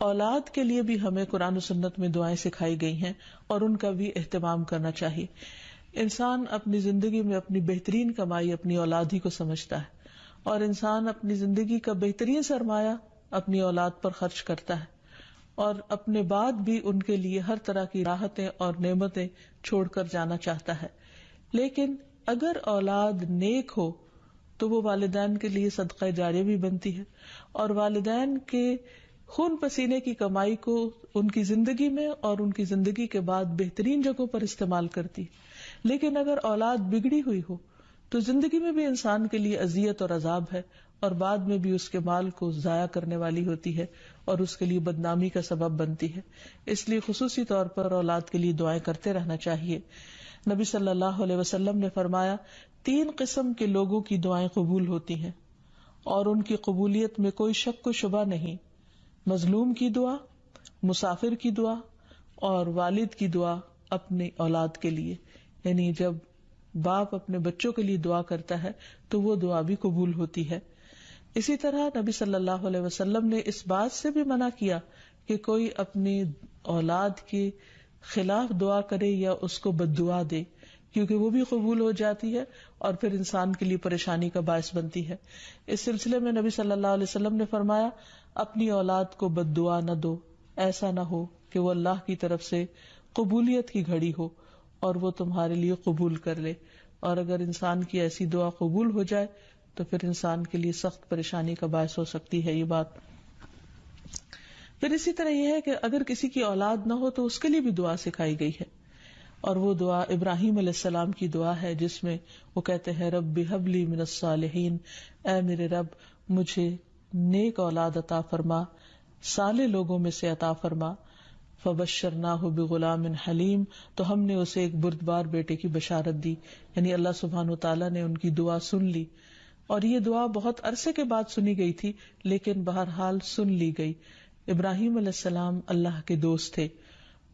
اولاد کے لیے بھی ہمیں قرآن و سنت میں دعائیں سکھائی گئی ہیں اور ان کا بھی اہتمام کرنا چاہیے. انسان اپنی زندگی میں اپنی بہترین کمائی اپنی اولاد ہی کو سمجھتا ہے, اور انسان اپنی زندگی کا بہترین سرمایہ اپنی اولاد پر خرچ کرتا ہے, اور اپنے بعد بھی ان کے لیے ہر طرح کی راحتیں اور نعمتیں چھوڑ کر جانا چاہتا ہے. لیکن اگر اولاد نیک ہو تو وہ والدین کے لیے صدقہ جاریہ بھی بنتی ہے, اور والدین کے خون پسینے کی کمائی کو ان کی زندگی میں اور ان کی زندگی کے بعد بہترین جگہوں پر استعمال کرتی. لیکن اگر اولاد بگڑی ہوئی ہو تو زندگی میں بھی انسان کے لیے اذیت اور عذاب ہے, اور بعد میں بھی اس کے مال کو ضائع کرنے والی ہوتی ہے اور اس کے لیے بدنامی کا سبب بنتی ہے. اس لیے خصوصی طور پر اولاد کے لیے دعائیں کرتے رہنا چاہیے. نبی صلی اللہ علیہ وسلم نے فرمایا 3 قسم کے لوگوں کی دعائیں قبول ہوتی ہیں اور ان کی قبولیت میں کوئی شک و شبہ نہیں: مظلوم کی دعا, مسافر کی دعا, اور والد کی دعا اپنی اولاد کے لیے. یعنی جب باپ اپنے بچوں کے لیے دعا کرتا ہے تو وہ دعا بھی قبول ہوتی ہے. اسی طرح نبی صلی اللہ علیہ وسلم نے اس بات سے بھی منع کیا کہ کوئی اپنی اولاد کے خلاف دعا کرے یا اس کو بد دعا دے, کیونکہ وہ بھی قبول ہو جاتی ہے اور پھر انسان کے لیے پریشانی کا باعث بنتی ہے. اس سلسلے میں نبی صلی اللہ علیہ وسلم نے فرمایا اپنی اولاد کو بد دعا نہ دو, ایسا نہ ہو کہ وہ اللہ کی طرف سے قبولیت کی گھڑی ہو اور وہ تمہارے لیے قبول کر لے, اور اگر انسان کی ایسی دعا قبول ہو جائے تو پھر انسان کے لیے سخت پریشانی کا باعث ہو سکتی ہے یہ بات. پھر اسی طرح یہ ہے کہ اگر کسی کی اولاد نہ ہو تو اس کے لیے بھی دعا سکھائی گئی ہے, اور وہ دعا ابراہیم علیہ السلام کی دعا ہے جس میں وہ کہتے ہیں رب ہب لی من الصالحین, اے میرے رب مجھے نیک اولاد عطا فرما, صالح لوگوں میں سے عطا فرما. فبشرناہ بغلام حلیم, تو ہم نے اسے ایک بردبار بیٹے کی بشارت دی. یعنی اللہ سبحانہ وتعالیٰ نے ان کی دعا سن لی, اور یہ دعا بہت عرصے کے بعد سنی گئی تھی لیکن بہرحال سن لی گئی. ابراہیم علیہ السلام اللہ کے دوست تھے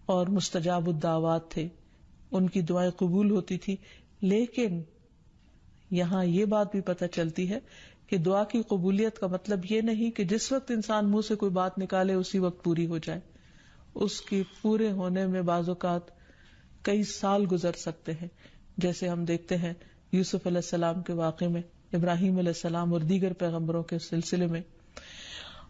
اور مستجاب الدعوات تھے, ان کی دعائیں قبول ہوتی تھی. لیکن یہاں یہ بات بھی پتہ چلتی ہے کہ دعا کی قبولیت کا مطلب یہ نہیں کہ جس وقت انسان منہ سے کوئی بات نکالے اسی وقت پوری ہو جائے. اس کی پورے ہونے میں بعض اوقات کئی سال گزر سکتے ہیں, جیسے ہم دیکھتے ہیں یوسف علیہ السلام کے واقعے میں, ابراہیم علیہ السلام اور دیگر پیغمبروں کے سلسلے میں.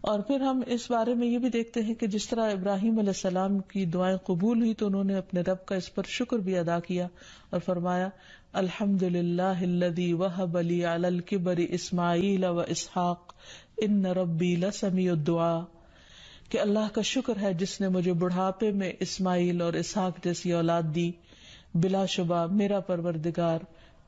اور پھر ہم اس بارے میں یہ بھی دیکھتے ہیں کہ جس طرح ابراہیم علیہ السلام کی دعائیں قبول ہوئی تو انہوں نے اپنے رب کا اس پر شکر بھی ادا کیا اور فرمایا الحمدللہ الذی وہب لی علی الکبر اسماعیل و اسحاق ان ربی لسمیع الدعاء, کہ اللہ کا شکر ہے جس نے مجھے بڑھاپے میں اسماعیل اور اسحاق جیسی اولاد دی, بلا شبہ میرا پروردگار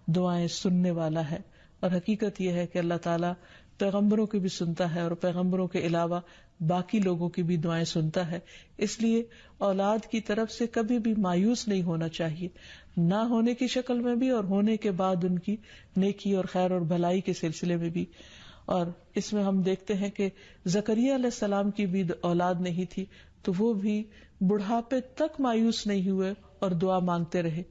دعائیں سننے والا ہے. اور حقیقت یہ ہے کہ اللہ تعالیٰ پیغمبروں کی بھی سنتا ہے اور پیغمبروں کے علاوہ باقی لوگوں کی بھی دعائیں سنتا ہے. اس لیے اولاد کی طرف سے کبھی بھی مایوس نہیں ہونا چاہیے, نہ ہونے کی شکل میں بھی اور ہونے کے بعد ان کی نیکی اور خیر اور بھلائی کے سلسلے میں بھی. اور اس میں ہم دیکھتے ہیں کہ زکریا علیہ السلام کی بھی اولاد نہیں تھی تو وہ بھی بڑھاپے تک مایوس نہیں ہوئے اور دعا مانگتے رہے.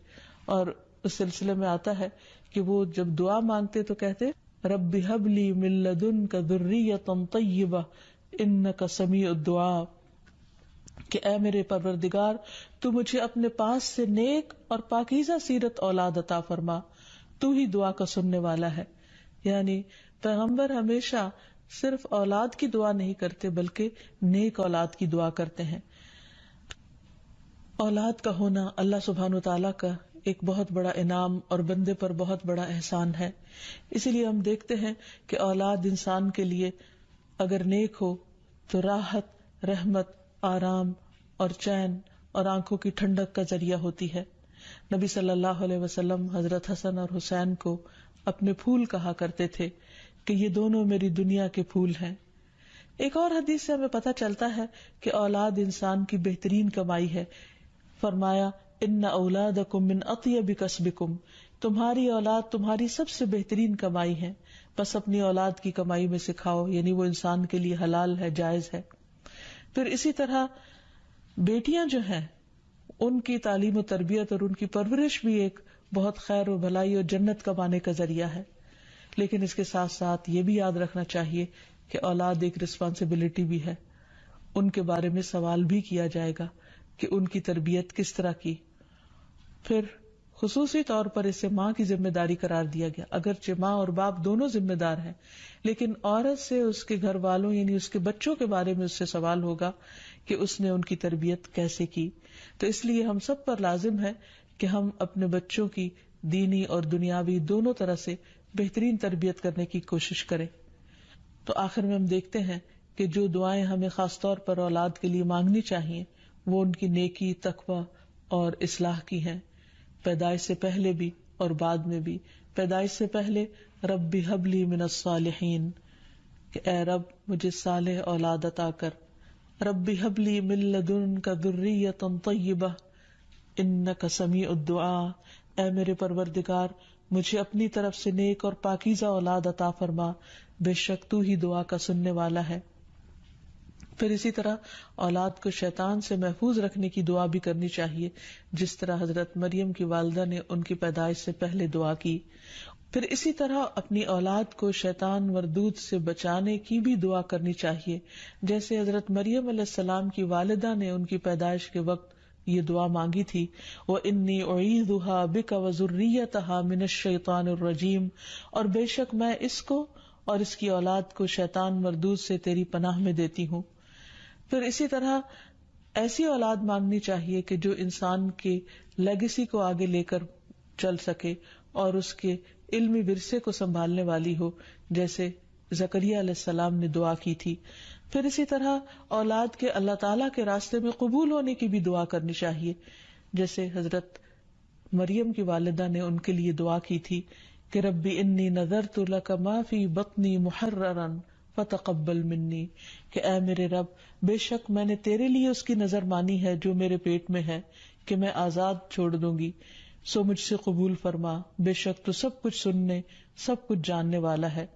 اور اس سلسلے میں آتا ہے کہ وہ جب دعا مانگتے تو کہتے رب ہب لی من لدنک ذریۃ طیبہ انک سمیع الدعاء, کہ اے میرے پروردگار تو مجھے اپنے پاس سے نیک اور پاکیزہ سیرت اولاد عطا فرما, تو ہی دعا کا سننے والا ہے. یعنی پیغمبر ہمیشہ صرف اولاد کی دعا نہیں کرتے بلکہ نیک اولاد کی دعا کرتے ہیں. اولاد کا ہونا اللہ سبحانہ وتعالیٰ کا ایک بہت بڑا انعام اور بندے پر بہت بڑا احسان ہے. اسی لیے ہم دیکھتے ہیں کہ اولاد انسان کے لیے اگر نیک ہو تو راحت, رحمت, آرام اور چین اور آنکھوں کی ٹھنڈک کا ذریعہ ہوتی ہے. نبی صلی اللہ علیہ وسلم حضرت حسن اور حسین کو اپنے پھول کہا کرتے تھے کہ یہ دونوں میری دنیا کے پھول ہیں. ایک اور حدیث سے ہمیں پتہ چلتا ہے کہ اولاد انسان کی بہترین کمائی ہے. فرمایا ان اولادکم من اطیب کسبکم, تمہاری اولاد تمہاری سب سے بہترین کمائی ہے, بس اپنی اولاد کی کمائی میں سے کھاؤ, یعنی وہ انسان کے لیے حلال ہے, جائز ہے. پھر اسی طرح بیٹیاں جو ہیں ان کی تعلیم و تربیت اور ان کی پرورش بھی ایک بہت خیر و بھلائی اور جنت کمانے کا ذریعہ ہے. لیکن اس کے ساتھ ساتھ یہ بھی یاد رکھنا چاہیے کہ اولاد ایک رسپانسبلٹی بھی ہے, ان کے بارے میں سوال بھی کیا جائے گا کہ ان کی تربیت کس طرح کی. پھر خصوصی طور پر اسے ماں کی ذمہ داری قرار دیا گیا. اگرچہ ماں اور باپ دونوں ذمہ دار ہیں، لیکن عورت سے اس کے گھر والوں یعنی اس کے بچوں کے بارے میں اس سے سوال ہوگا کہ اس نے ان کی تربیت کیسے کی. تو اس لیے ہم سب پر لازم ہے کہ ہم اپنے بچوں کی دینی اور دنیاوی دونوں طرح سے بہترین تربیت کرنے کی کوشش کریں. تو آخر میں ہم دیکھتے ہیں کہ جو دعائیں ہمیں خاص طور پر اولاد کے لیے مانگنی چاہیے وہ ان کی نیکی، تقوی اور اصلاح کی ہیں، پیدائش سے پہلے بھی اور بعد میں بھی. پیدائش سے پہلے رب ہب لی من الصالحین، کہ اے رب مجھے صالح اولاد عطا کر. رب ہب لی من لدنک ذریۃ طیبہ انک سمیع الدعاء، اے میرے پروردگار مجھے اپنی طرف سے نیک اور پاکیزہ اولاد عطا فرما، بے شک تو ہی دعا کا سننے والا ہے. پھر اسی طرح اولاد کو شیطان سے محفوظ رکھنے کی دعا بھی کرنی چاہیے، جس طرح حضرت مریم کی والدہ نے ان کی پیدائش سے پہلے دعا کی. پھر اسی طرح اپنی اولاد کو شیطان مردود سے بچانے کی بھی دعا کرنی چاہیے، جیسے حضرت مریم علیہ السلام کی والدہ نے ان کی پیدائش کے وقت یہ دعا مانگی تھی، وَإِنِّي أُعِيذُهَا بِكَ وَذُرِّيَّتَهَا مِنَ الشَّيْطَانِ الرَّجِيمِ، اور بے شک میں اس کو اور اس کی اولاد کو شیطان مردود سے تیری پناہ میں دیتی ہوں. پھر اسی طرح ایسی اولاد مانگنی چاہیے کہ جو انسان کے لیگیسی کو آگے لے کر چل سکے اور اس کے علمی ورثے کو سنبھالنے والی ہو، جیسے زکریا علیہ السلام نے دعا کی تھی. پھر اسی طرح اولاد کے اللہ تعالیٰ کے راستے میں قبول ہونے کی بھی دعا کرنی چاہیے، جیسے حضرت مریم کی والدہ نے ان کے لیے دعا کی تھی کہ ربی انی نذرت لک ما فی بطنی محررا فتقبل منی، کہ اے میرے رب بے شک میں نے تیرے لیے اس کی نظر مانی ہے جو میرے پیٹ میں ہے کہ میں آزاد چھوڑ دوں گی، سو مجھ سے قبول فرما، بے شک تو سب کچھ سننے سب کچھ جاننے والا ہے.